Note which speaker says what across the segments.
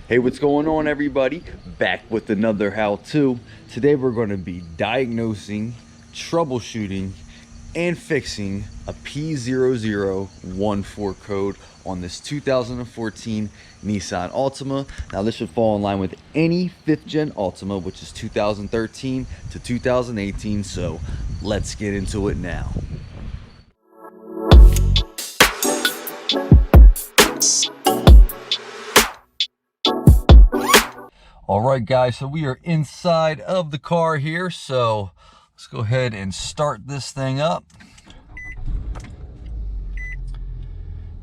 Speaker 1: Hey, what's going on, everybody? Back with another how-to. Today we're going to be diagnosing, troubleshooting, and fixing a P0014 code on this 2014 Nissan Altima. Now this should fall in line with any 5th gen Altima, which is 2013 to 2018, so let's get into it now. All right, guys, so we are inside of the car here, so let's go ahead and start this thing up.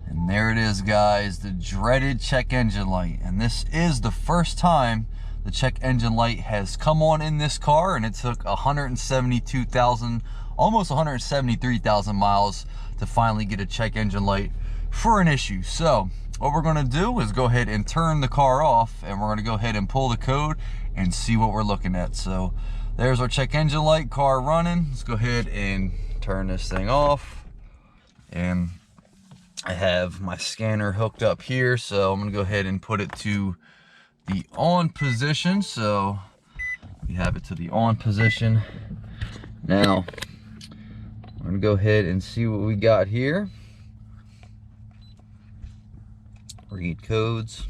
Speaker 1: And there it is, guys, the dreaded check engine light. And this is the first time the check engine light has come on in this car, and it took 172,000, almost 173,000 miles to finally get a check engine light for an issue. So what we're gonna do is go ahead and turn the car off, and we're gonna go ahead and pull the code and see what we're looking at. So there's our check engine light, car running. Let's go ahead and turn this thing off. And I have my scanner hooked up here, so I'm gonna go ahead and put it to the on position. So we have it to the on position. Now I'm gonna go ahead and see what we got here. Read codes.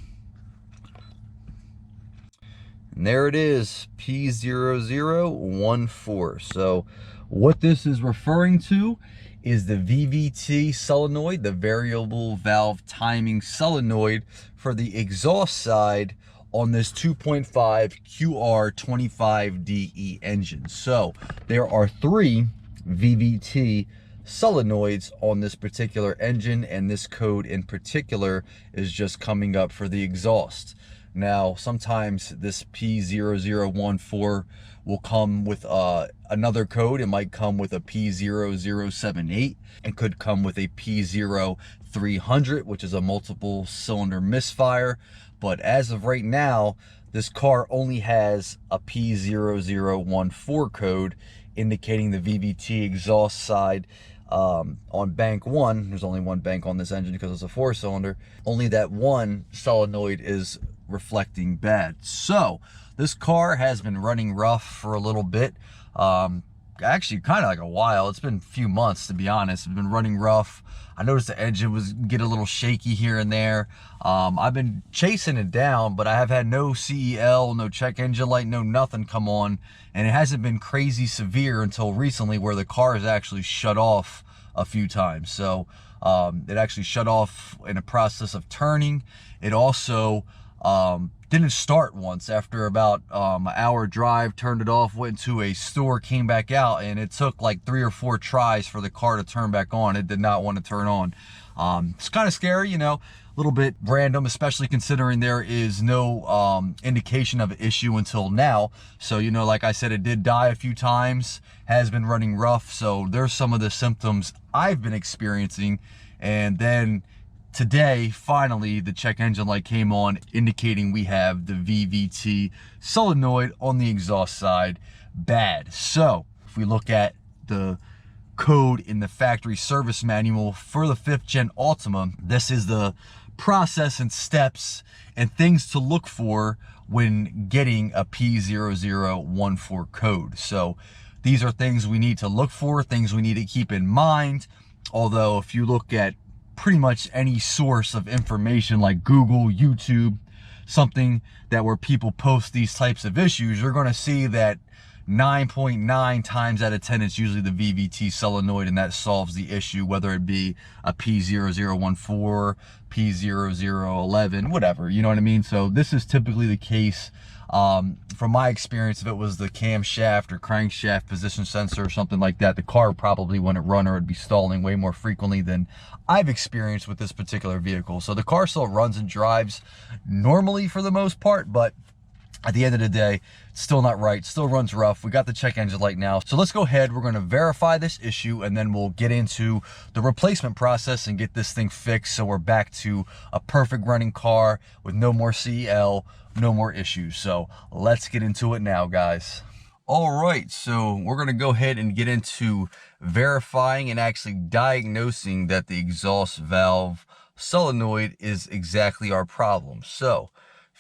Speaker 1: And there it is, P0014. So what this is referring to is the VVT solenoid, the variable valve timing solenoid for the exhaust side on this 2.5 QR25DE engine. So there are 3 VVT solenoids on this particular engine, and this code in particular is just coming up for the exhaust. Now sometimes this P0014 will come with another code. It might come with a P0078 and could come with a P0300, which is a multiple cylinder misfire. But as of right now, this car only has a P0014 code, indicating the VVT exhaust side. On bank 1, there's only one bank on this engine because it's a 4-cylinder, only that one solenoid is reflecting bad. So this car has been running rough for a little bit, actually kind of like a while. It's been a few months, to be honest. It's been running rough. I noticed the engine was get a little shaky here and there. I've been chasing it down, but I have had no CEL, no check engine light, no nothing come on, and it hasn't been crazy severe until recently, where the car has actually shut off a few times. So it actually shut off in a process of turning. It also didn't start once. After about an hour drive, turned it off, went to a store, came back out, and it took like 3 or 4 tries for the car to turn back on. It did not want to turn on. It's kind of scary, you know, a little bit random, especially considering there is no indication of an issue until now. So, you know, like I said, it did die a few times, has been running rough. So there's some of the symptoms I've been experiencing. And then today, finally, the check engine light came on, indicating we have the VVT solenoid on the exhaust side bad. So if we look at the code in the factory service manual for the 5th gen Altima, this is the process and steps and things to look for when getting a P0014 code. So these are things we need to look for, things we need to keep in mind. Although if you look at pretty much any source of information like Google, YouTube, something that where people post these types of issues, you're going to see that 9.9 times out of 10 it's usually the VVT solenoid, and that solves the issue, whether it be a P0014, P0011, whatever, you know what I mean? So this is typically the case. From my experience, if it was the camshaft or crankshaft position sensor or something like that, the car probably wouldn't run, or it'd be stalling way more frequently than I've experienced with this particular vehicle. So the car still runs and drives normally for the most part, but at the end of the day, it's still not right, still runs rough. We got the check engine light now. So let's go ahead, we're gonna verify this issue, and then we'll get into the replacement process and get this thing fixed, so we're back to a perfect running car with no more CEL, no more issues. So let's get into it now, guys. All right, so we're gonna go ahead and get into verifying and actually diagnosing that the exhaust valve solenoid is exactly our problem. So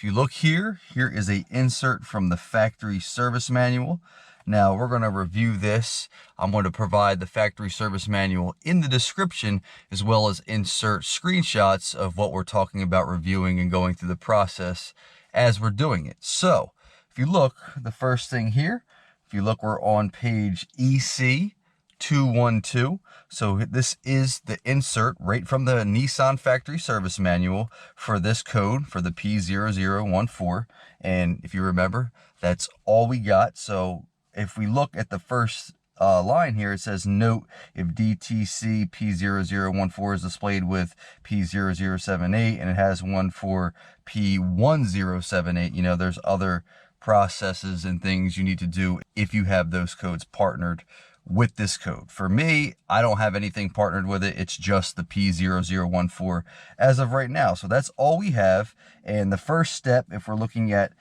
Speaker 1: If you look here, here is a insert from the factory service manual. Now we're going to review this. I'm going to provide the factory service manual in the description, as well as insert screenshots of what we're talking about reviewing and going through the process as we're doing it. So if you look, the first thing here, if you look, we're on page EC212. So this is the insert right from the Nissan factory service manual for this code, for the P0014. And if you remember, that's all we got. So if we look at the first line here, it says, note if DTC P0014 is displayed with P0078 and it has one for P1078, you know, there's other processes and things you need to do if you have those codes partnered with this code. For me, I don't have anything partnered with it. It's just the P0014 as of right now. So that's all we have. And the first step, if we're looking at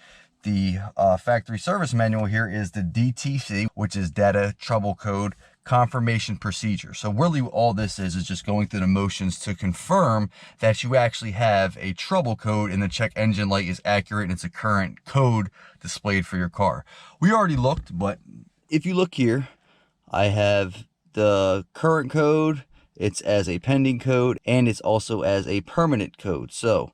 Speaker 1: the factory service manual here, is the DTC, which is data trouble code confirmation procedure. So really all this is just going through the motions to confirm that you actually have a trouble code and the check engine light is accurate and it's a current code displayed for your car. We already looked, but if you look here, I have the current code, it's as a pending code, and it's also as a permanent code. So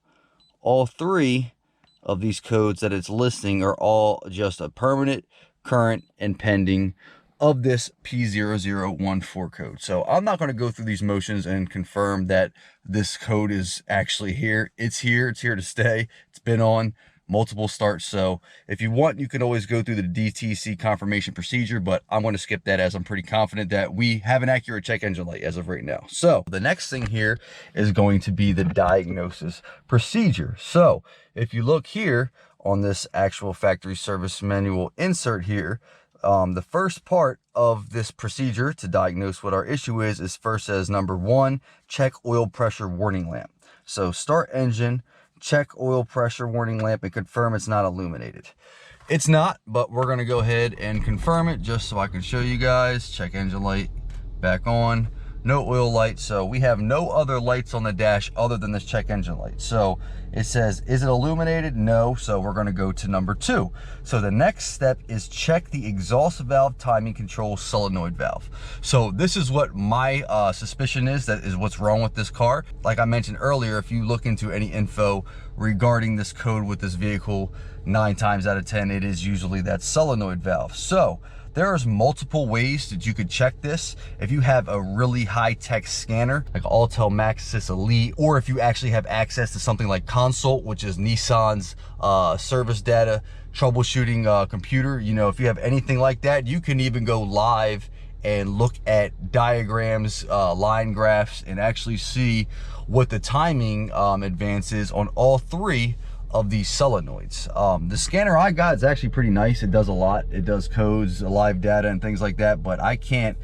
Speaker 1: all three of these codes that it's listing are all just a permanent, current, and pending of this P0014 code. So I'm not going to go through these motions and confirm that this code is actually here. It's here to stay. It's been on multiple starts. So if you want, you can always go through the DTC confirmation procedure, but I'm going to skip that as I'm pretty confident that we have an accurate check engine light as of right now. So the next thing here is going to be the diagnosis procedure. So if you look here on this actual factory service manual insert here, the first part of this procedure to diagnose what our issue is first says, number 1, check oil pressure warning lamp. So start engine, check oil pressure warning lamp, and confirm it's not illuminated. It's not, but we're going to go ahead and confirm it just so I can show you guys. Check engine light back on, no oil light. So we have no other lights on the dash other than this check engine light. So it says, is it illuminated? No. So we're going to go to number 2. So the next step is check the exhaust valve timing control solenoid valve. So this is what my suspicion is, that is what's wrong with this car. Like I mentioned earlier, if you look into any info regarding this code with this vehicle, 9 times out of 10, it is usually that solenoid valve. So there's multiple ways that you could check this. If you have a really high-tech scanner, like Altel Maxis Elite, or if you actually have access to something like Consult, which is Nissan's service data troubleshooting computer, you know, if you have anything like that, you can even go live and look at diagrams, line graphs, and actually see what the timing advance is on all 3 of these solenoids. The scanner I got is actually pretty nice. It does a lot. It does codes, live data, and things like that, but I can't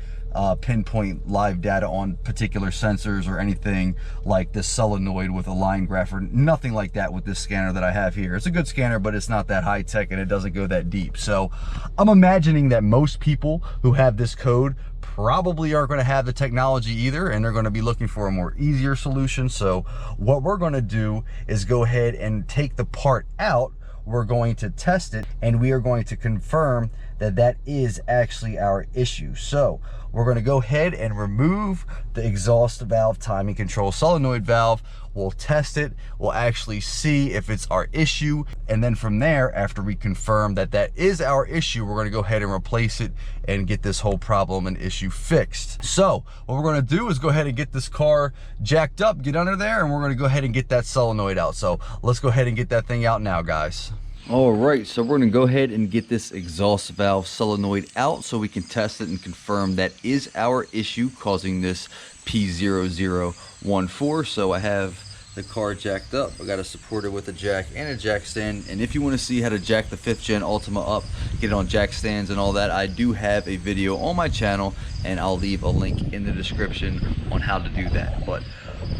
Speaker 1: pinpoint live data on particular sensors or anything like this solenoid with a line graph or nothing like that with this scanner that I have here. It's a good scanner, but it's not that high tech and it doesn't go that deep. So I'm imagining that most people who have this code probably aren't going to have the technology either, and they're going to be looking for a more easier solution. So what we're going to do is go ahead and take the part out. We're going to test it, and we are going to confirm that that is actually our issue. So we're going to go ahead and remove the exhaust valve timing control solenoid valve. We'll test it. We'll actually see if it's our issue. And then from there, after we confirm that that is our issue, we're going to go ahead and replace it and get this whole problem and issue fixed. So what we're going to do is go ahead and get this car jacked up, get under there, and we're going to go ahead and get that solenoid out. So let's go ahead and get that thing out now, guys. All right, so we're going to go ahead and get this exhaust valve solenoid out so we can test it and confirm that is our issue causing this P0014. So I have the car jacked up. I got to support it with a jack and a jack stand. And if you want to see how to jack the 5th gen Altima up, get it on jack stands and all that, I do have a video on my channel, and I'll leave a link in the description on how to do that. But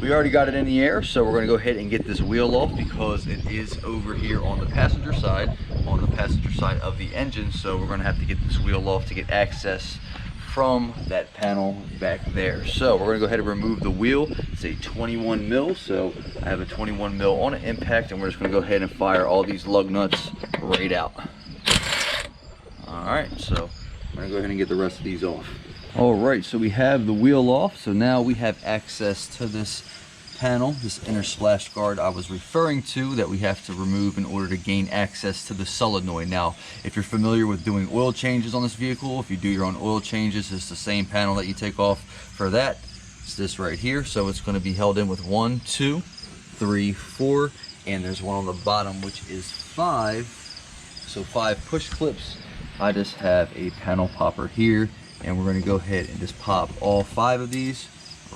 Speaker 1: we already got it in the air, so we're going to go ahead and get this wheel off because it is over here on the passenger side of the engine. So we're going to have to get this wheel off to get access from that panel back there. So we're gonna go ahead and remove the wheel. It's a 21 mil, so I have a 21 mil on an impact, and we're just gonna go ahead and fire all these lug nuts right out. All right, so I'm gonna go ahead and get the rest of these off. All right, so we have the wheel off, so now we have access to this panel, this inner splash guard I was referring to, that we have to remove in order to gain access to the solenoid. Now, if you're familiar with doing oil changes on this vehicle, if you do your own oil changes, it's the same panel that you take off for that. It's this right here, so it's going to be held in with 1, 2, 3, 4, and there's one on the bottom which is 5. So 5 push clips. I just have a panel popper here, and we're going to go ahead and just pop all 5 of these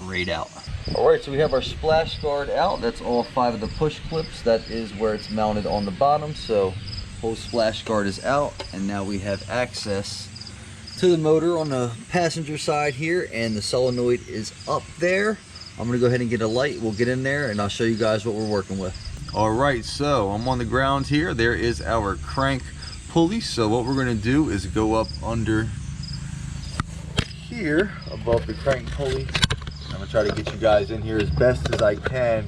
Speaker 1: right out. All right, so we have our splash guard out. That's all 5 of the push clips. That is where it's mounted on the bottom. So whole splash guard is out, and now we have access to the motor on the passenger side here, and the solenoid is up there. I'm gonna go ahead and get a light. We'll get in there and I'll show you guys what we're working with. All right, so I'm on the ground here. There is our crank pulley. So what we're gonna do is go up under here above the crank pulley. I'm gonna try to get you guys in here as best as I can,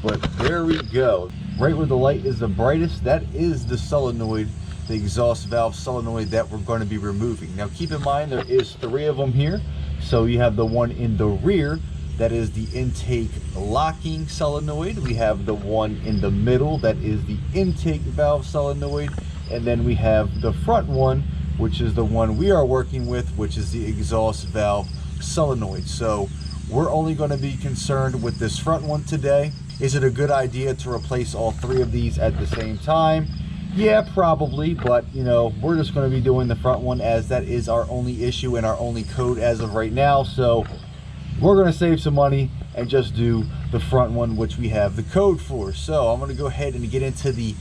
Speaker 1: but there we go. Right where the light is the brightest, that is the solenoid, the exhaust valve solenoid that we're going to be removing. Now keep in mind there is 3 of them here. So you have the one in the rear, that is the intake locking solenoid. We have the one in the middle, that is the intake valve solenoid, and then we have the front one, which is the one we are working with, which is the exhaust valve solenoid. So we're only going to be concerned with this front one today. Is it a good idea to replace all 3 of these at the same time? Yeah, probably, but you know, we're just going to be doing the front one as that is our only issue and our only code as of right now. So we're going to save some money and just do the front one, which we have the code for. So I'm going to go ahead and get into the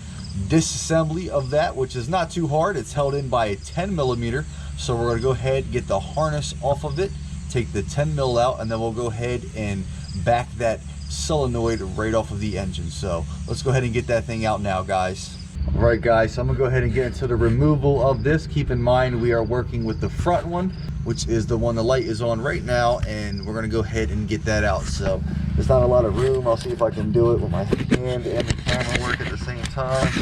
Speaker 1: disassembly of that, which is not too hard. It's held in by a 10 millimeter. So we're going to go ahead and get the harness off of it, take the 10 mil out, and then we'll go ahead and back that solenoid right off of the engine. So let's go ahead and get that thing out now, guys. All right, guys, so I'm gonna go ahead and get into the removal of this. Keep in mind we are working with the front one, which is the one the light is on right now, and we're gonna go ahead and get that out. So there's not a lot of room. I'll see if I can do it with my hand and the camera work at the same time.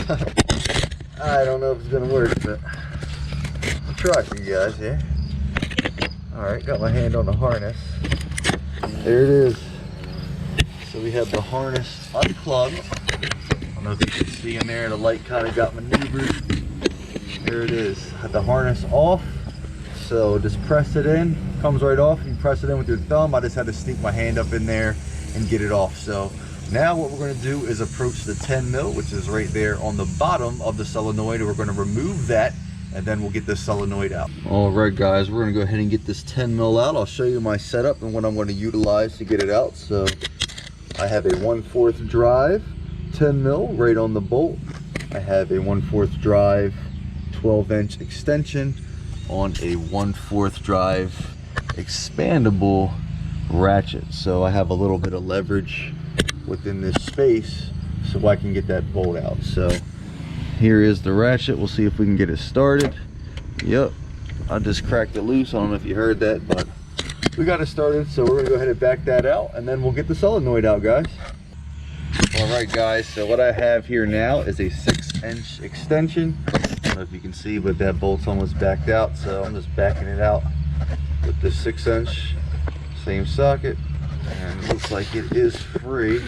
Speaker 1: I don't know if it's gonna work, but I'll try for you guys here. All right, got my hand on the harness. There it is. So we have the harness unplugged. I don't know if you can see in there, the light kind of got maneuvered. There it is. Have the harness off. So just press it in, comes right off. You press it in with your thumb. I just had to sneak my hand up in there and get it off. So now what we're going to do is approach the 10 mil, which is right there on the bottom of the solenoid. We're going to remove that, and then we'll get the solenoid out. All right, guys, we're gonna go ahead and get this 10 mil out. I'll show you my setup and what I'm going to utilize to get it out. So I have a 1/4 drive 10 mil right on the bolt. I have a 1/4 drive 12-inch extension on a 1/4 drive expandable ratchet. So I have a little bit of leverage within this space so I can get that bolt out. So here is the ratchet. We'll see if we can get it started. Yep, I just cracked it loose. I don't know if you heard that, but we got it started. So we're gonna go ahead and back that out, and then we'll get the solenoid out, guys. All right, guys, so what I have here now is a 6-inch extension. I don't know if you can see, but that bolt's almost backed out. So I'm just backing it out with this 6-inch, same socket, and it looks like it is free.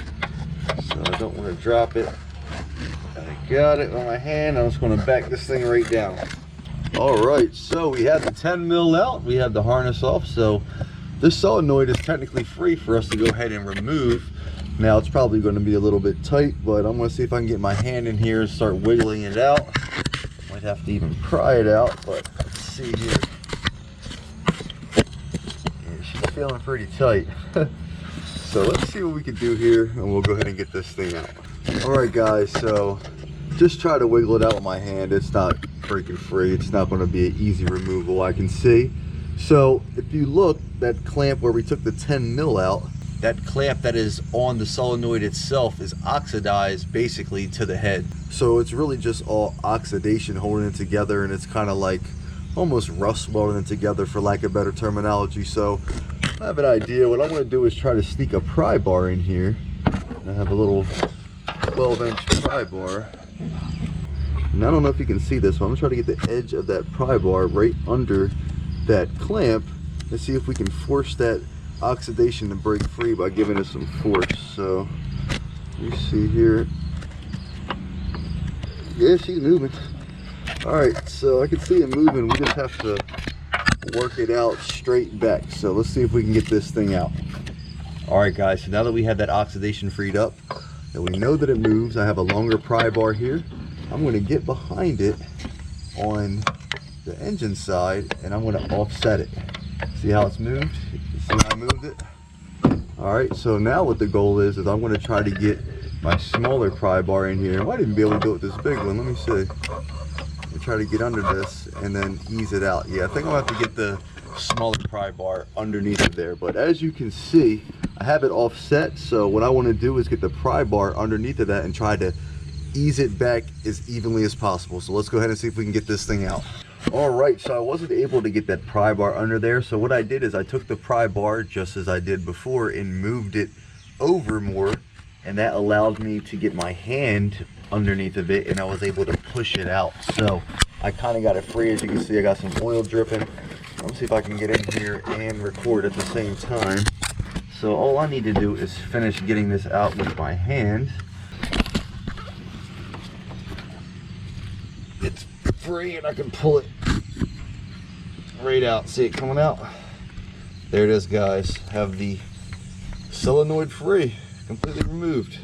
Speaker 1: So I don't want to drop it. I got it on my hand. I'm just going to back this thing right down. All right, so we have the 10 mil out. We have the harness off. So this solenoid is technically free for us to go ahead and remove. Now it's probably going to be a little bit tight, but I'm going to see if I can get my hand in here and start wiggling it out. Might have to even pry it out, but let's see here. Yeah, she's feeling pretty tight. So let's see what we can do here, and we'll go ahead and get this thing out. All right, guys, so just try to wiggle it out with my hand. It's not freaking free. It's not going to be an easy removal, I can see. So if you look, that clamp where we took the 10 mil out, that clamp that is on the solenoid itself is oxidized basically to the head. So it's really just all oxidation holding it together, and it's kind of like
Speaker 2: almost rust welding it together, for lack of better terminology. So I have an idea. What I'm going to do is try to sneak a pry bar in here. I have a little 12-inch pry bar. And I don't know if you can see this, but I'm going to try to get the edge of that pry bar right under that clamp and see if we can force that oxidation to break free by giving it some force. So you see here, yeah, she's moving. All right, so I can see it moving. We just have to work it out straight back. So let's see if we can get this thing out. All right, guys, so now that we have that oxidation freed up, and we know that it moves, I have a longer pry bar here. I'm going to get behind it on the engine side, and I'm going to offset it. See how it's moved? You see how I moved it? All right, so now what the goal is I'm going to try to get my smaller pry bar in here. I might even be able to do it with this big one. Let me see. I'll try to get under this and then ease it out. Yeah, I think I'll have to get the smaller pry bar underneath it there. But as you can see, I have it offset. So what I want to do is get the pry bar underneath of that and try to ease it back as evenly as possible. So let's go ahead and see if we can get this thing out. All right, so I wasn't able to get that pry bar under there. So what I did is I took the pry bar just as I did before and moved it over more. And that allowed me to get my hand underneath of it, and I was able to push it out. So I kind of got it free. As you can see, I got some oil dripping. Let's see if I can get in here and record at the same time. So all I need to do is finish getting this out with my hand. It's free and I can pull it right out. See it coming out? There it is, guys. Have the solenoid free, completely removed.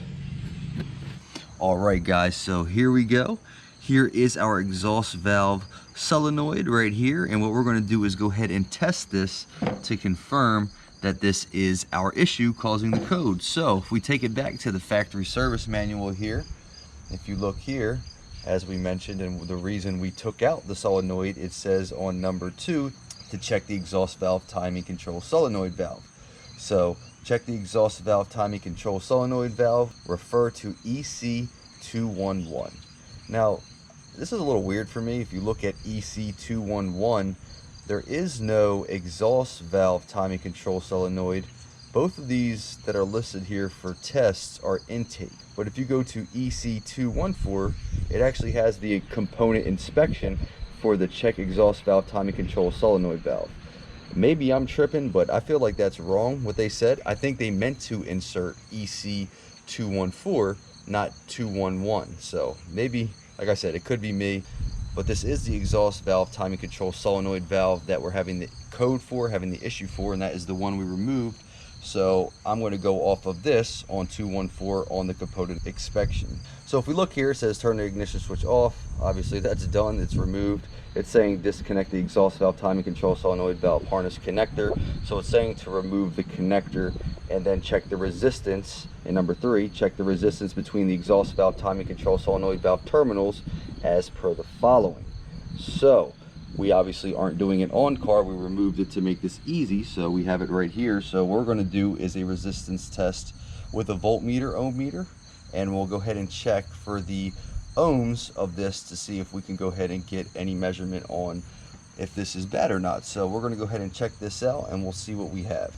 Speaker 1: All right, guys, so here we go. Here is our exhaust valve solenoid right here, and what we're going to do is go ahead and test this to confirm that this is our issue causing the code. So if we take it back to the factory service manual here, if you look here, as we mentioned, and the reason we took out the solenoid, it says on number 2 to check the exhaust valve timing control solenoid valve. So check the exhaust valve timing control solenoid valve, refer to EC211. Now, this is a little weird for me. If you look at EC211, there is no exhaust valve timing control solenoid. Both of these that are listed here for tests are intake. But if you go to EC214, it actually has the component inspection for the check exhaust valve timing control solenoid valve. Maybe I'm tripping, but I feel like that's wrong what they said. I think they meant to insert EC214, not 211. So maybe, like I said, it could be me, but this is the exhaust valve timing control solenoid valve that we're having the code for, having the issue for, and that is the one we removed. So I'm going to go off of this on 214 on the component inspection. So if we look here, it says turn the ignition switch off. Obviously that's done, it's removed. It's saying disconnect the exhaust valve timing control solenoid valve harness connector. So it's saying to remove the connector and then check the resistance. And number 3, check the resistance between the exhaust valve timing control solenoid valve terminals as per the following. So we obviously aren't doing it on car. We removed it to make this easy, so we have it right here. So what we're going to do is a resistance test with a voltmeter, ohm meter, and we'll go ahead and check for the ohms of this to see if we can go ahead and get any measurement on if this is bad or not. So we're going to go ahead and check this out and we'll see what we have.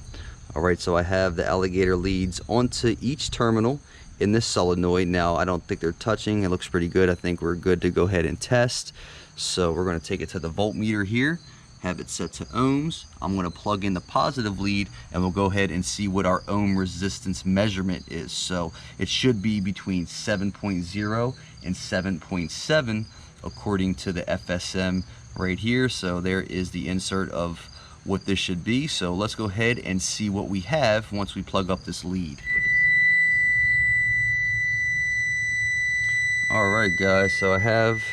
Speaker 1: All right, so I have the alligator leads onto each terminal in this solenoid. Now I don't think they're touching. It looks pretty good. I think we're good to go ahead and test. So we're going to take it to the voltmeter here, have it set to ohms. I'm going to plug in the positive lead and we'll go ahead and see what our ohm resistance measurement is. So it should be between 7.0 and 7.7 according to the FSM right here. So there is the insert of what this should be. So let's go ahead and see what we have once we plug up this lead. All right, guys, so I have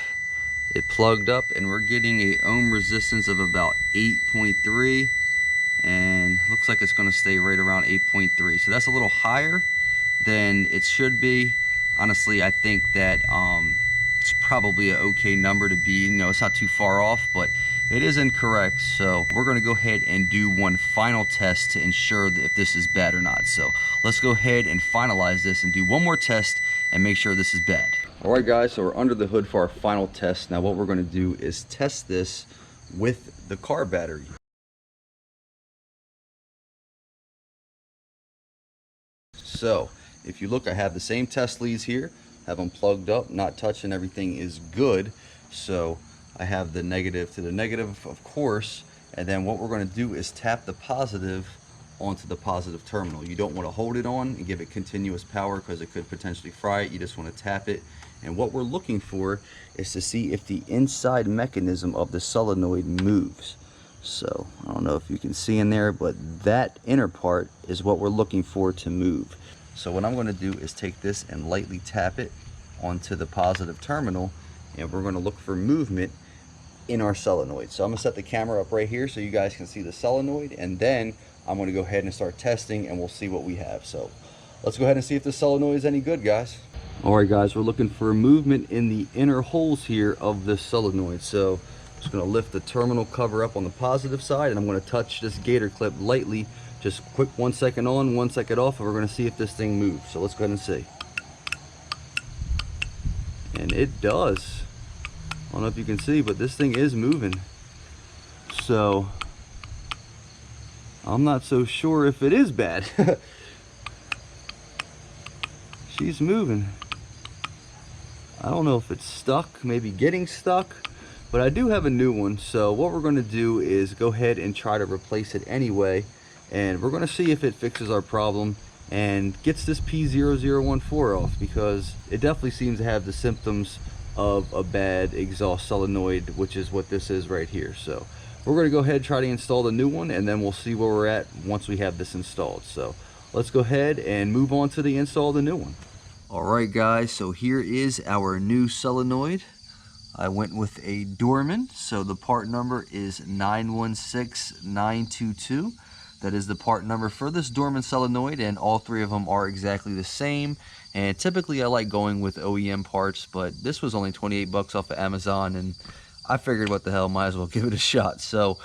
Speaker 1: it plugged up and we're getting a ohm resistance of about 8.3, and looks like it's going to stay right around 8.3. So that's a little higher than it should be. Honestly, I think that it's probably an okay number to be. You know, it's not too far off, but it is incorrect. So we're going to go ahead and do one final test to ensure that if this is bad or not. So let's go ahead and finalize this and do one more test and make sure this is bad. All right, guys, so we're under the hood for our final test. Now what we're going to do is test this with the car battery. So if you look, I have the same test leads here, have them plugged up, not touching, everything is good. So I have the negative to the negative, of course, and then what we're going to do is tap the positive onto the positive terminal. You don't want to hold it on and give it continuous power because it could potentially fry it. You just want to tap it, and what we're looking for is to see if the inside mechanism of the solenoid moves. So I don't know if you can see in there, but that inner part is what we're looking for to move. So what I'm going to do is take this and lightly tap it onto the positive terminal, and we're going to look for movement in our solenoid. So I'm going to set the camera up right here so you guys can see the solenoid, and then I'm going to go ahead and start testing, and we'll see what we have. So let's go ahead and see if the solenoid is any good, guys. All right, guys, we're looking for movement in the inner holes here of the solenoid. So I'm just going to lift the terminal cover up on the positive side, and I'm going to touch this gator clip lightly, just quick 1 second on, 1 second off, and we're going to see if this thing moves. So let's go ahead and see. And it does. I don't know if you can see, but this thing is moving. So I'm not so sure if it is bad. She's moving. I don't know if it's stuck, maybe getting stuck, but I do have a new one. So what we're going to do is go ahead and try to replace it anyway, and we're going to see if it fixes our problem and gets this P0014 off, because it definitely seems to have the symptoms of a bad exhaust solenoid, which is what this is right here. So we're going to go ahead and try to install the new one, and then we'll see where we're at once we have this installed. So let's go ahead and move on to the install of the new one. All right, guys, so here is our new solenoid. I went with a Dorman, so the part number is 916922. That is the part number for this Dorman solenoid, and all three of them are exactly the same. And typically I like going with OEM parts, but this was only 28 bucks off of Amazon, and I figured what the hell, might as well give it a shot. So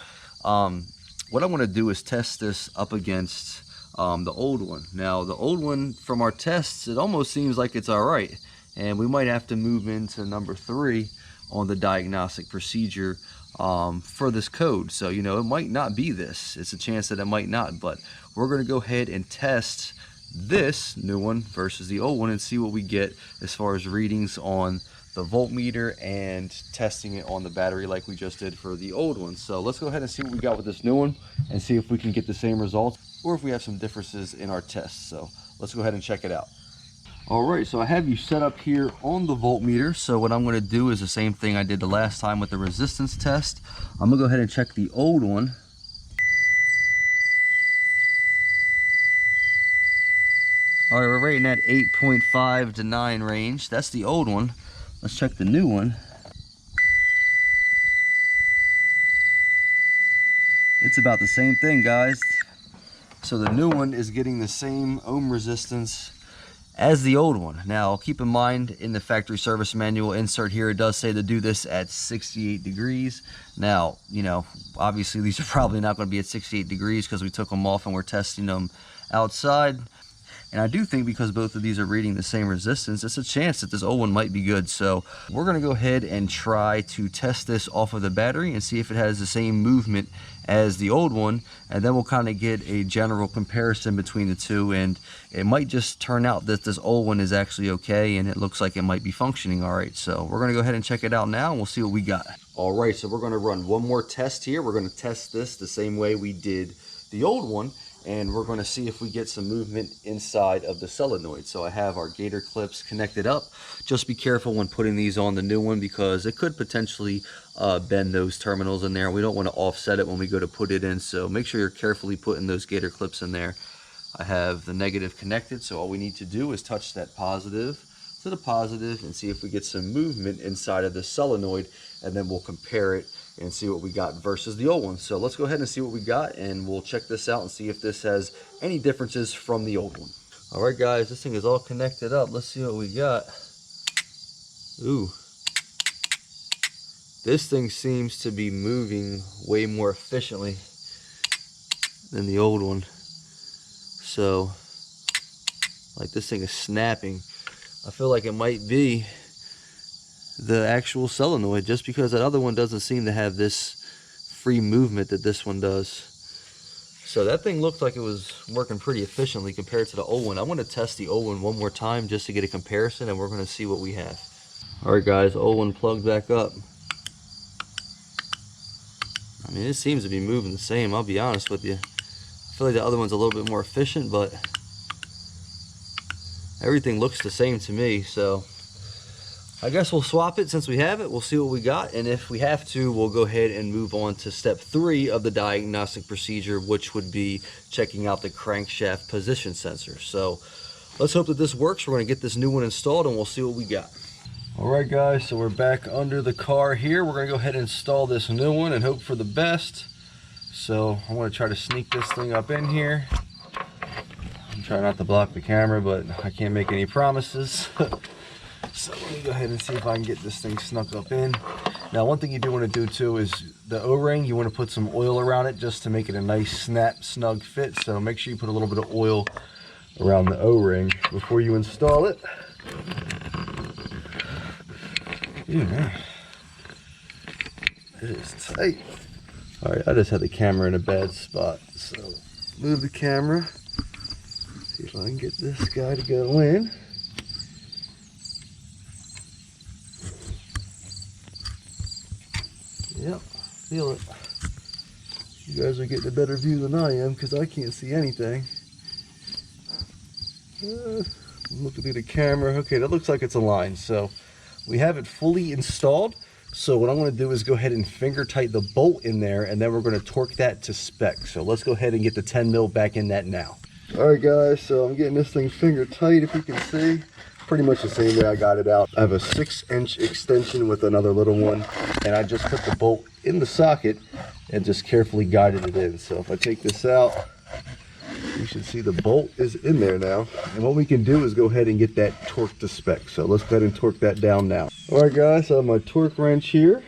Speaker 1: what I want to do is test this up against the old one. Now the old one, from our tests, it almost seems like it's all right, and we might have to move into number 3 on the diagnostic procedure for this code. So, you know, it might not be this. It's a chance that it might not, but we're going to go ahead and test this new one versus the old one and see what we get as far as readings on the voltmeter and testing it on the battery like we just did for the old one. So let's go ahead and see what we got with this new one and see if we can get the same results or if we have some differences in our tests. So let's go ahead and check it out. All right, so I have you set up here on the voltmeter. So what I'm going to do is the same thing I did the last time with the resistance test. I'm going to go ahead and check the old one. All right, we're rating at 8.5 to 9 range. That's the old one. Let's check the new one. It's about the same thing, guys. So the new one is getting the same ohm resistance as the old one. Now keep in mind, in the factory service manual insert here, it does say to do this at 68 degrees. Now, you know, obviously these are probably not going to be at 68 degrees because we took them off and we're testing them outside. And I do think because both of these are reading the same resistance, it's a chance that this old one might be good. So we're going to go ahead and try to test this off of the battery and see if it has the same movement as the old one, and then we'll kind of get a general comparison between the two, and it might just turn out that this old one is actually okay and it looks like it might be functioning all right. So we're going to go ahead and check it out now and we'll see what we got. All right, so we're going to run one more test here. We're going to test this the same way we did the old one, and we're going to see if we get some movement inside of the solenoid. So I have our gator clips connected up. Just be careful when putting these on the new one because it could potentially bend those terminals in there. We don't want to offset it when we go to put it in, so make sure you're carefully putting those gator clips in there. I have the negative connected, so all we need to do is touch that positive to the positive and see if we get some movement inside of the solenoid, and then we'll compare it and see what we got versus the old one. So let's go ahead and see what we got, and we'll check this out and see if this has any differences from the old one. All right, guys, this thing is all connected up. Let's see what we got. Ooh, this thing seems to be moving way more efficiently than the old one. So, like, this thing is snapping. I feel like it might be the actual solenoid, just because that other one doesn't seem to have this free movement that this one does. So that thing looked like it was working pretty efficiently compared to the old one. I want to test the old one more time just to get a comparison, and we're going to see what we have. All right, guys, old one plugged back up. I mean, it seems to be moving the same, I'll be honest with you. I feel like the other one's a little bit more efficient, but everything looks the same to me. So I guess we'll swap it since we have it. We'll see what we got, and if we have to, we'll go ahead and move on to step 3 of the diagnostic procedure, which would be checking out the crankshaft position sensor. So let's hope that this works. We're going to get this new one installed, and we'll see what we got. All right, guys, so we're back under the car here. We're going to go ahead and install this new one and hope for the best. So I'm going to try to sneak this thing up in here. I'm trying not to block the camera, but I can't make any promises. So let me go ahead and see if I can get this thing snuck up in. Now, one thing you do want to do too is the O-ring, you want to put some oil around it just to make it a nice snap, snug fit. So make sure you put a little bit of oil around the O-ring before you install it. Ew, man. It is tight. All right, I just had the camera in a bad spot. So move the camera. See if I can get this guy to go in. Yep, feel it. You guys are getting a better view than I am because I can't see anything. Looking at the camera. Okay, that looks like it's aligned. So we have it fully installed. So what I'm going to do is go ahead and finger tight the bolt in there, and then we're going to torque that to spec. So let's go ahead and get the 10 mil back in that now. All right, guys, so I'm getting this thing finger tight, if you can see. Pretty much the same way I got it out. I have a 6-inch extension with another little one, and I just put the bolt in the socket and just carefully guided it in. So if I take this out, you should see the bolt is in there now. And what we can do is go ahead and get that torque to spec. So let's go ahead and torque that down now. All right, guys, so I have my torque wrench here.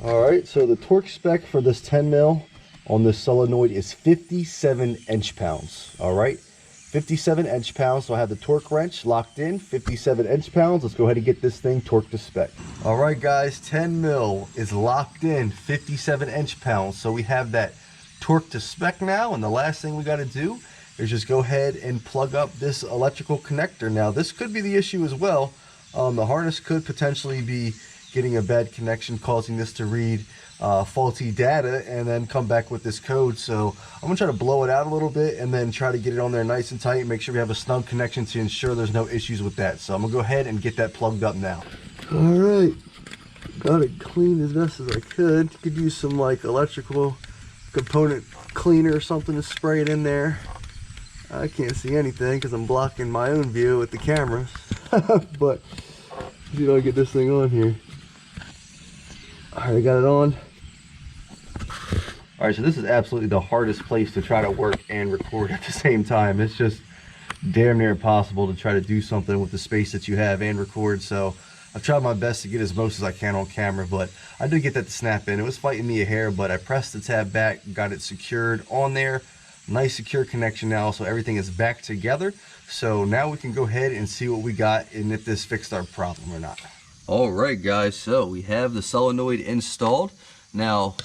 Speaker 1: All right, so the torque spec for this 10 mil on this solenoid is 57 inch-pounds. All right, 57 inch-pounds. So I have the torque wrench locked in, 57 inch-pounds. Let's go ahead and get this thing torqued to spec. All right, guys, 10 mil is locked in, 57 inch-pounds. So we have that torque to spec now, and the last thing we got to do is just go ahead and plug up this electrical connector. Now, this could be the issue as well. The harness could potentially be getting a bad connection, causing this to read faulty data and then come back with this code. So I'm gonna try to blow it out a little bit and then try to get it on there nice and tight, make sure we have a snug connection to ensure there's no issues with that. So I'm gonna go ahead and get that plugged up now. All right, got it cleaned as best as I could. Could use some like electrical component cleaner or something to spray it in there. I can't see anything because I'm blocking my own view with the camera. But see if I can get this thing on here. All right, I got it on. All right, so this is absolutely the hardest place to try to work and record at the same time. It's just damn near impossible to try to do something with the space that you have and record. So I've tried my best to get as most as I can on camera, but I did get that to snap in. It was fighting me a hair, but I pressed the tab back, got it secured on there. Nice secure connection now, so everything is back together. So now we can go ahead and see what we got and if this fixed our problem or not. All right, guys, so we have the solenoid installed. Now,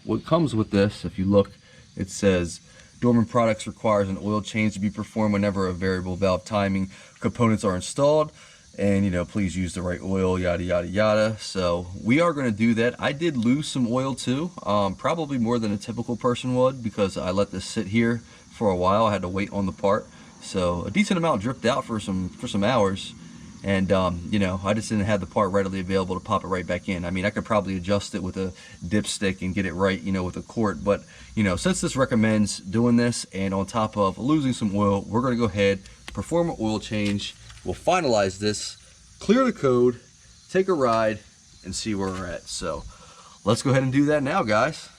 Speaker 1: what comes with this, if you look, it says Dorman Products requires an oil change to be performed whenever a variable valve timing components are installed. And, you know, please use the right oil, yada, yada, yada. So we are going to do that. I did lose some oil too, probably more than a typical person would, because I let this sit here for a while. I had to wait on the part. So a decent amount dripped out for some hours. And, you know, I just didn't have the part readily available to pop it right back in. I mean, I could probably adjust it with a dipstick and get it right, you know, with a quart. But, you know, since this recommends doing this, and on top of losing some oil, we're going to go ahead, perform an oil change. We'll finalize this, clear the code, take a ride, and see where we're at. So let's go ahead and do that now, guys.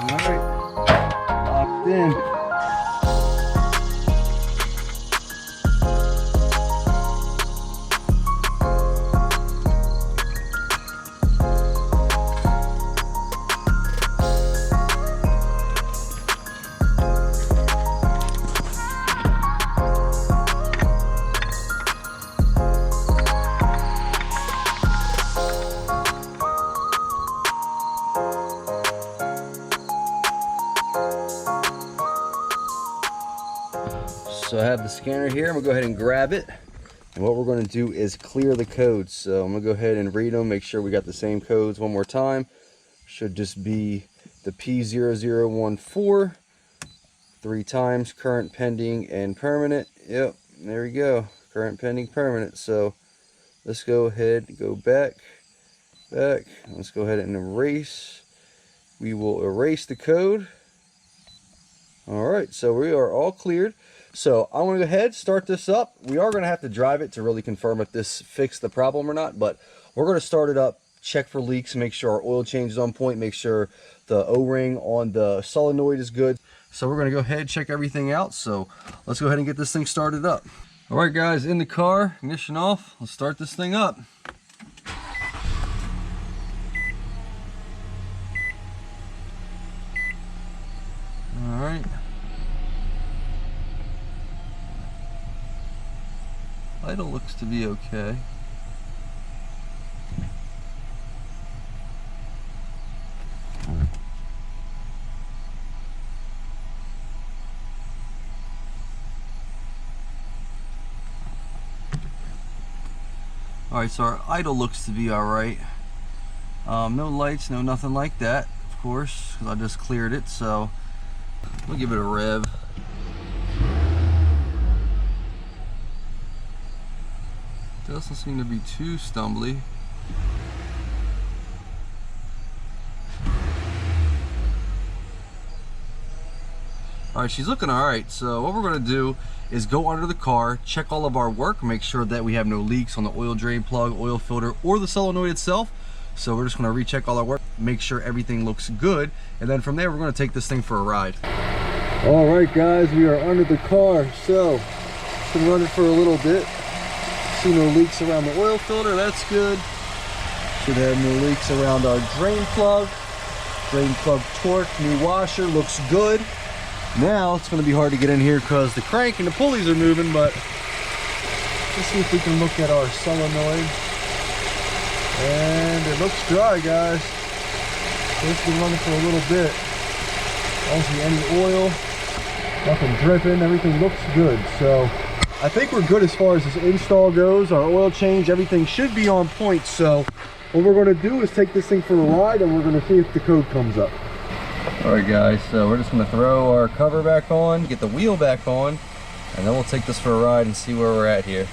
Speaker 1: All right, locked in. have the scanner here. I'm gonna go ahead and grab it. And what we're gonna do is clear the codes. So I'm gonna go ahead and read them, make sure we got the same codes one more time. Should just be the P0014, 3 times, current, pending, and permanent. Yep, there we go, current, pending, permanent. So let's go ahead and go back. Let's go ahead and erase. We will erase the code. All right, so we are all cleared. So I'm gonna go ahead, start this up. We are gonna have to drive it to really confirm if this fixed the problem or not, but we're gonna start it up, check for leaks, make sure our oil change is on point, make sure the O-ring on the solenoid is good. So we're gonna go ahead, check everything out. So let's go ahead and get this thing started up. All right guys, in the car, ignition off. Let's start this thing up. All right. Idle looks to be okay. Alright, so our idle looks to be alright. No lights, no nothing like that, of course, because I just cleared it, so we'll give it a rev. Doesn't seem to be too stumbly. Alright, she's looking alright. So what we're going to do is go under the car, check all of our work, make sure that we have no leaks on the oil drain plug, oil filter, or the solenoid itself. So we're just going to recheck all our work, make sure everything looks good, and then from there we're going to take this thing for a ride. Alright guys, we are under the car, so been running for a little bit. See no leaks around the oil filter, that's good. Should have no leaks around our drain plug. Drain plug torque, new washer, looks good. Now it's going to be hard to get in here because the crank and the pulleys are moving, but let's see if we can look at our solenoid. And it looks dry, guys. It's been running for a little bit. I don't see any oil, nothing dripping, everything looks good. So I think we're good as far as this install goes. Our oil change, everything should be on point. So what we're going to do is take this thing for a ride and we're going to see if the code comes up. All right guys, so we're just going to throw our cover back on, get the wheel back on, and then we'll take this for a ride and see where we're at here.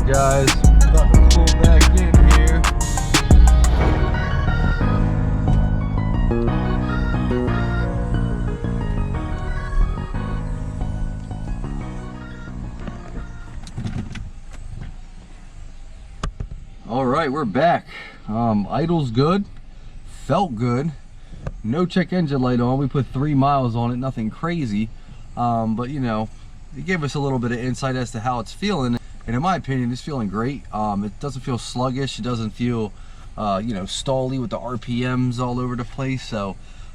Speaker 1: Guys, about to pull back in here. All right, we're back. Idle's good, felt good. No check engine light on. We put 3 miles on it, nothing crazy, but you know, it gave us a little bit of insight as to how it's feeling. And in my opinion, it's feeling great. It doesn't feel sluggish. It doesn't feel, you know, stally with the RPMs all over the place.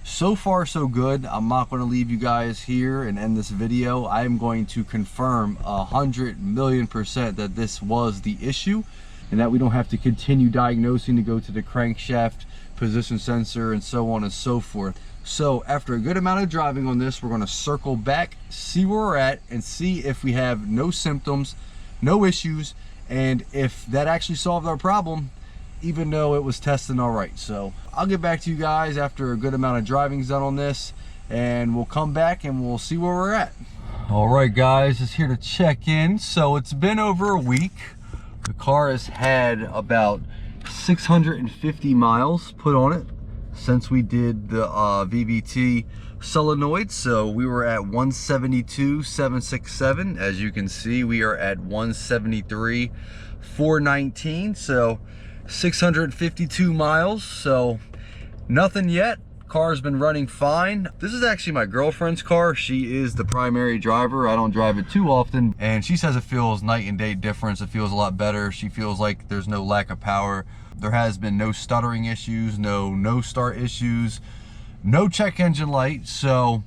Speaker 1: So far so good. I'm not going to leave you guys here and end this video. I am going to confirm 100,000,000% that this was the issue and that we don't have to continue diagnosing to go to the crankshaft, position sensor, and so on and so forth. So after a good amount of driving on this, we're going to circle back, see where we're at, and see if we have no symptoms, no issues, and if that actually solved our problem, even though it was testing all right. So I'll get back to you guys after a good amount of driving's done on this, and we'll come back and we'll see where we're at. All right, guys, just here to check in. So it's been over a week. The car has had about 650 miles put on it since we did the VVT solenoid. So we were at 172,767. As you can see, we are at 173,419. So 652 miles. So nothing yet. Car's been running fine. This is actually my girlfriend's car. She is the primary driver. I don't drive it too often, and she says it feels night and day difference. It feels a lot better. She feels like there's no lack of power. There has been no stuttering issues, no start issues, no check engine light. So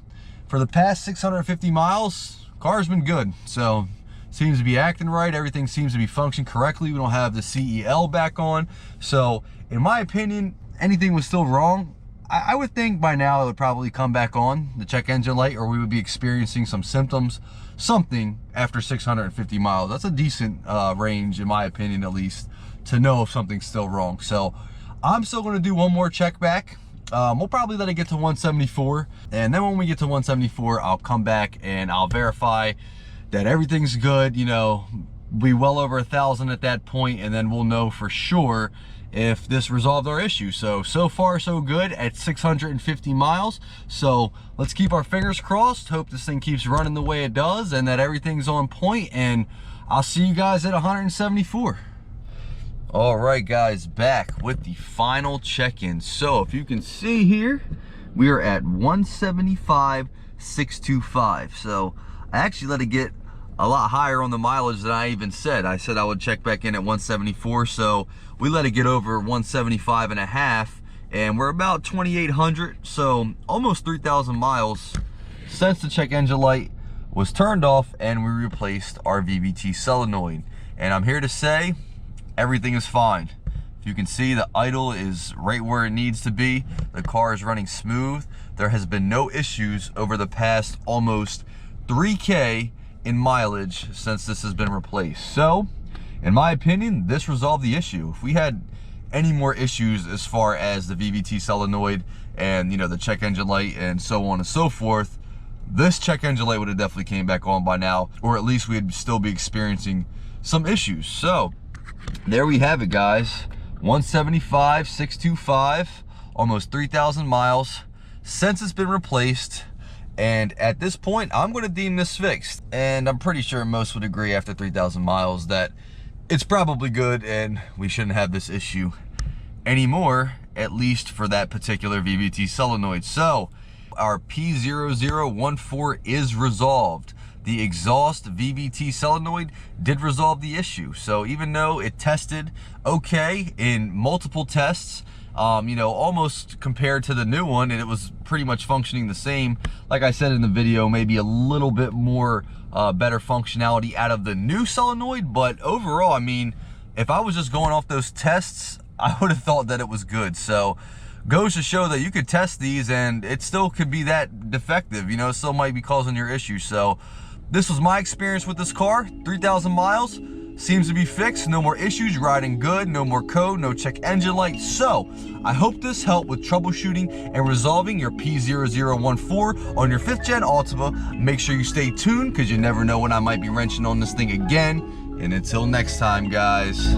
Speaker 1: for the past 650 miles, car's been good. So seems to be acting right. Everything seems to be functioning correctly. We don't have the CEL back on. So in my opinion, anything was still wrong, I would think by now it would probably come back on, the check engine light, or we would be experiencing some symptoms, something after 650 miles. That's a decent range, in my opinion at least, to know if something's still wrong. So I'm still going to do one more check back. We'll probably let it get to 174, and then when we get to 174, I'll come back and I'll verify that everything's good. You know, be well over 1,000 at that point, and then we'll know for sure if this resolved our issue. So far so good at 650 miles. So let's keep our fingers crossed. Hope this thing keeps running the way it does and that everything's on point, and I'll see you guys at 174. All right, guys, back with the final check-in. So if you can see here, we are at 175,625. So I actually let it get a lot higher on the mileage than I even said. I said I would check back in at 174, so we let it get over 175 and a half, and we're about 2,800, so almost 3,000 miles since the check engine light was turned off and we replaced our VVT solenoid. And I'm here to say everything is fine. If you can see, the idle is right where it needs to be. The car is running smooth. There has been no issues over the past almost 3K in mileage since this has been replaced. So in my opinion, this resolved the issue. If we had any more issues as far as the VVT solenoid and, you know, the check engine light and so on and so forth, this check engine light would have definitely came back on by now, or at least we'd still be experiencing some issues. So there we have it, guys. 175,625, almost 3,000 miles since it's been replaced. And at this point, I'm going to deem this fixed. And I'm pretty sure most would agree after 3,000 miles that it's probably good and we shouldn't have this issue anymore, at least for that particular VVT solenoid. So our P0014 is resolved. The exhaust VVT solenoid did resolve the issue. So even though it tested okay in multiple tests, you know, almost compared to the new one, and it was pretty much functioning the same. Like I said in the video, maybe a little bit more better functionality out of the new solenoid, but overall, I mean, if I was just going off those tests, I would have thought that it was good. So goes to show that you could test these and it still could be that defective, you know, it still might be causing your issue. So this was my experience with this car. 3,000 miles. Seems to be fixed, no more issues, riding good, no more code, no check engine light. So I hope this helped with troubleshooting and resolving your P0014 on your 5th gen Altima. Make sure you stay tuned, because you never know when I might be wrenching on this thing again. And until next time, guys.